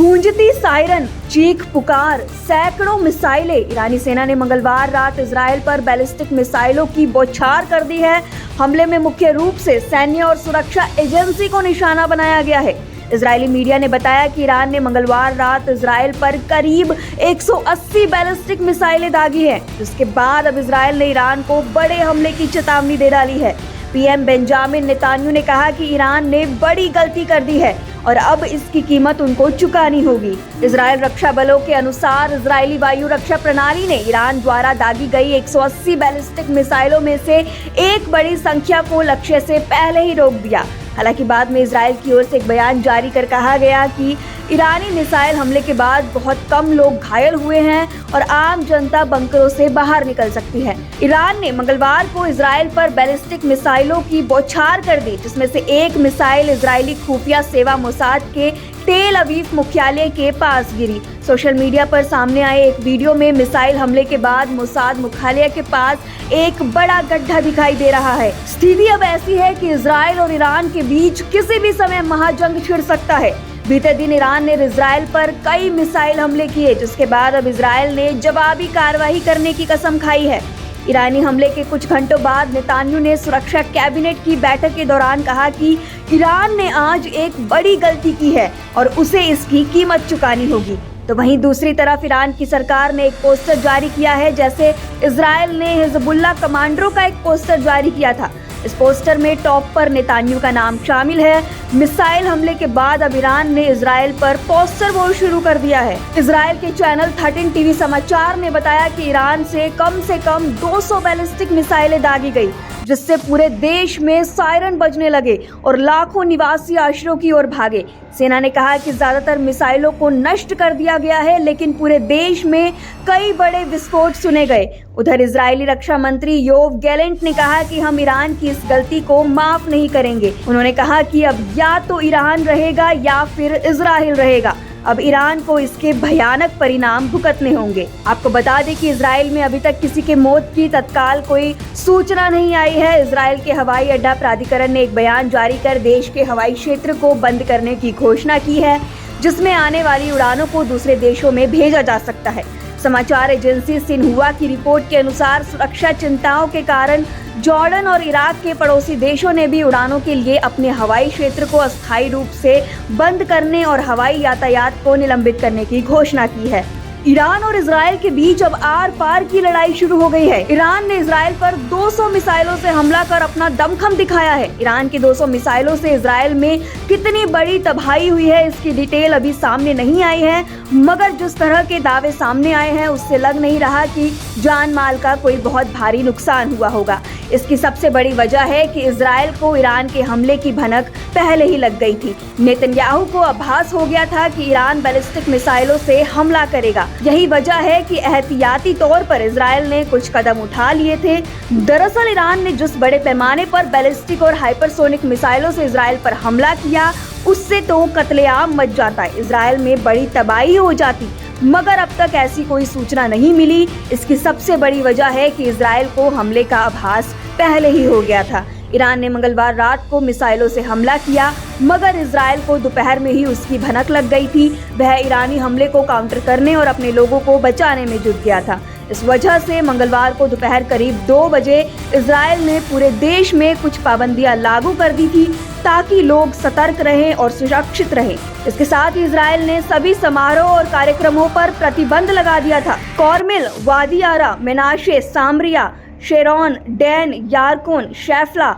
गूंजती siren, चीख पुकार, सैकड़ों मिसाइलें। ईरानी सेना ने मंगलवार रात इजराइल पर बैलिस्टिक मिसाइलों की बौछार कर दी है। हमले में मुख्य रूप से सैन्य और सुरक्षा एजेंसी को निशाना बनाया गया है। इजरायली मीडिया ने बताया कि ईरान ने मंगलवार रात इजराइल पर करीब 180 बैलिस्टिक मिसाइलें दागी हैं, जिसके बाद अब इजराइल ने ईरान को बड़े हमले की चेतावनी दे डाली है। पीएम बेंजामिन नेतान्याहू ने कहा कि ईरान ने बड़ी गलती कर दी है और अब इसकी कीमत उनको चुकानी होगी। इजरायल रक्षा बलों के अनुसार इजरायली वायु रक्षा प्रणाली ने ईरान द्वारा दागी गई 180 बैलिस्टिक मिसाइलों में से एक बड़ी संख्या को लक्ष्य से पहले ही रोक दिया। हालांकि बाद में इजरायल की ओर से एक बयान जारी कर कहा गया कि ईरानी मिसाइल हमले के बाद बहुत कम लोग घायल हुए हैं और आम जनता बंकरों से बाहर निकल सकती है। ईरान ने मंगलवार को इजरायल पर बैलिस्टिक मिसाइलों की बौछार कर दी, जिसमें से एक मिसाइल इजरायली खुफिया सेवा मोसाद के तेल अवीव मुख्यालय के पास गिरी। सोशल मीडिया पर सामने आए एक वीडियो में मिसाइल हमले के बाद मोसाद मुख्यालय के पास एक बड़ा गड्ढा दिखाई दे रहा है। स्थिति अब ऐसी है कि इजरायल और ईरान के बीच किसी भी समय महाजंग छिड़ सकता है। बीते दिन ईरान ने इजरायल पर कई मिसाइल हमले किए, जिसके बाद अब इजरायल ने जवाबी कार्रवाई करने की कसम खाई है। ईरानी हमले के कुछ घंटों बाद नेतान्याहू ने सुरक्षा कैबिनेट की बैठक के दौरान कहा कि ईरान ने आज एक बड़ी गलती की है और उसे इसकी कीमत चुकानी होगी। तो वहीं दूसरी तरफ ईरान की सरकार ने एक पोस्टर जारी किया है, जैसे इजरायल ने हिजबुल्लाह कमांडरों का एक पोस्टर जारी किया था। इस पोस्टर में टॉप पर नेतान्याहू का नाम शामिल है। मिसाइल हमले के बाद अब ईरान ने इजरायल पर पोस्टर वॉर शुरू कर दिया है। इजरायल के चैनल 13 टीवी समाचार ने बताया कि ईरान से कम 200 बैलिस्टिक मिसाइलें दागी गई, जिससे पूरे देश में सायरन बजने लगे और लाखों निवासी आश्रयों की ओर भागे। सेना ने कहा कि ज्यादातर मिसाइलों को नष्ट कर दिया गया है, लेकिन पूरे देश में कई बड़े विस्फोट सुने गए। उधर इजरायली रक्षा मंत्री योव गैलेंट ने कहा कि हम ईरान की इस गलती को माफ नहीं करेंगे। उन्होंने कहा कि अब या तो ईरान रहेगा या फिर इजराइल रहेगा। अब ईरान को इसके भयानक परिणाम भुगतने होंगे। आपको बता दें कि इजराइल में अभी तक किसी के मौत की तत्काल कोई सूचना नहीं आई है। इजराइल के हवाई अड्डा प्राधिकरण ने एक बयान जारी कर देश के हवाई क्षेत्र को बंद करने की घोषणा की है, जिसमें आने वाली उड़ानों को दूसरे देशों में भेजा जा सकता है। समाचार एजेंसी सिन्हुआ की रिपोर्ट के अनुसार सुरक्षा चिंताओं के कारण जॉर्डन और इराक के पड़ोसी देशों ने भी उड़ानों के लिए अपने हवाई क्षेत्र को अस्थायी रूप से बंद करने और हवाई यातायात को निलंबित करने की घोषणा की है। ईरान और इजरायल के बीच अब आर पार की लड़ाई शुरू हो गई है। ईरान ने इजरायल पर 200 मिसाइलों से हमला कर अपना दमखम दिखाया है। ईरान की 200 मिसाइलों से इजरायल में कितनी बड़ी तबाही हुई है, इसकी डिटेल अभी सामने नहीं आई है, मगर जिस तरह के दावे सामने आए हैं उससे लग नहीं रहा कि जान माल का कोई बहुत भारी नुकसान हुआ होगा। इसकी सबसे बड़ी वजह है कि इजरायल को ईरान के हमले की भनक पहले ही लग गई थी। नेतन्याहू को आभास हो गया था कि ईरान बैलिस्टिक मिसाइलों से हमला करेगा। यही वजह है कि एहतियाती तौर पर इजरायल ने कुछ कदम उठा लिए थे। दरअसल ईरान ने जिस बड़े पैमाने पर बैलिस्टिक और हाइपरसोनिक मिसाइलों से इजरायल पर हमला किया, उससे तो कत्लेआम मच जाता, इजरायल में बड़ी तबाही हो जाती, मगर अब तक ऐसी कोई सूचना नहीं मिली। इसकी सबसे बड़ी वजह है कि इजरायल को हमले का आभास पहले ही हो गया था। ईरान ने मंगलवार रात को मिसाइलों से हमला किया, मगर इजरायल को दोपहर में ही उसकी भनक लग गई थी। वह ईरानी हमले को काउंटर करने और अपने लोगों को बचाने में जुट गया था। इस वजह से मंगलवार को दोपहर करीब 2 बजे इजरायल ने पूरे देश में कुछ पाबंदियां लागू कर दी थी, ताकि लोग सतर्क रहें और सुरक्षित रहें। इसके साथ ही इजरायल ने सभी समारोह और कार्यक्रमों पर प्रतिबंध लगा दिया था। कॉर्मिल, वादी आरा, मेनाशे, सामरिया, शेरोन, डैन, यारकून, शैफला,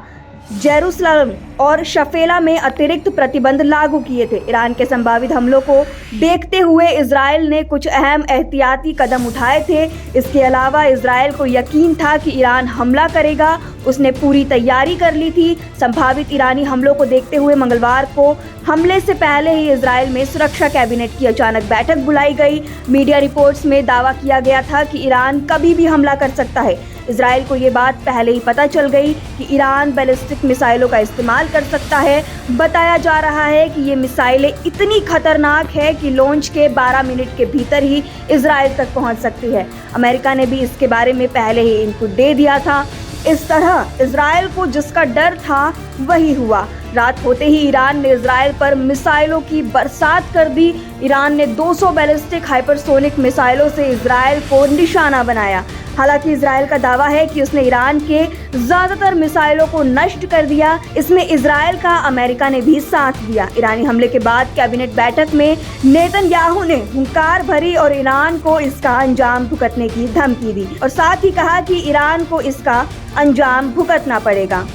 जेरूसलम और शफेला में अतिरिक्त प्रतिबंध लागू किए थे। ईरान के संभावित हमलों को देखते हुए इजरायल ने कुछ अहम एहतियाती कदम उठाए थे। इसके अलावा इजरायल को यकीन था कि ईरान हमला करेगा, उसने पूरी तैयारी कर ली थी। संभावित ईरानी हमलों को देखते हुए मंगलवार को हमले से पहले ही इजरायल में सुरक्षा कैबिनेट की अचानक बैठक बुलाई गई। मीडिया रिपोर्ट्स में दावा किया गया था कि ईरान कभी भी हमला कर सकता है। इजरायल को ये बात पहले ही पता चल गई कि ईरान बैलिस्टिक मिसाइलों का इस्तेमाल कर सकता है। बताया जा रहा है कि ये मिसाइलें इतनी खतरनाक है कि लॉन्च के 12 मिनट के भीतर ही इजरायल तक पहुंच सकती है। अमेरिका ने भी इसके बारे में पहले ही इनपुट दे दिया था। इस तरह इजरायल को जिसका डर था वही हुआ। रात होते ही ईरान ने इजराइल पर मिसाइलों की बरसात कर दी। ईरान ने 200 बैलिस्टिक हाइपरसोनिक मिसाइलों से इजराइल को निशाना बनाया। हालांकि इजराइल का दावा है कि उसने ईरान के ज्यादातर मिसाइलों को नष्ट कर दिया। इसमें इजराइल का अमेरिका ने भी साथ दिया। ईरानी हमले के बाद कैबिनेट बैठक में नेतन्याहू ने हुंकार भरी और ईरान को इसका अंजाम भुगतने की धमकी दी और साथ ही कहा कि ईरान को इसका अंजाम भुगतना पड़ेगा।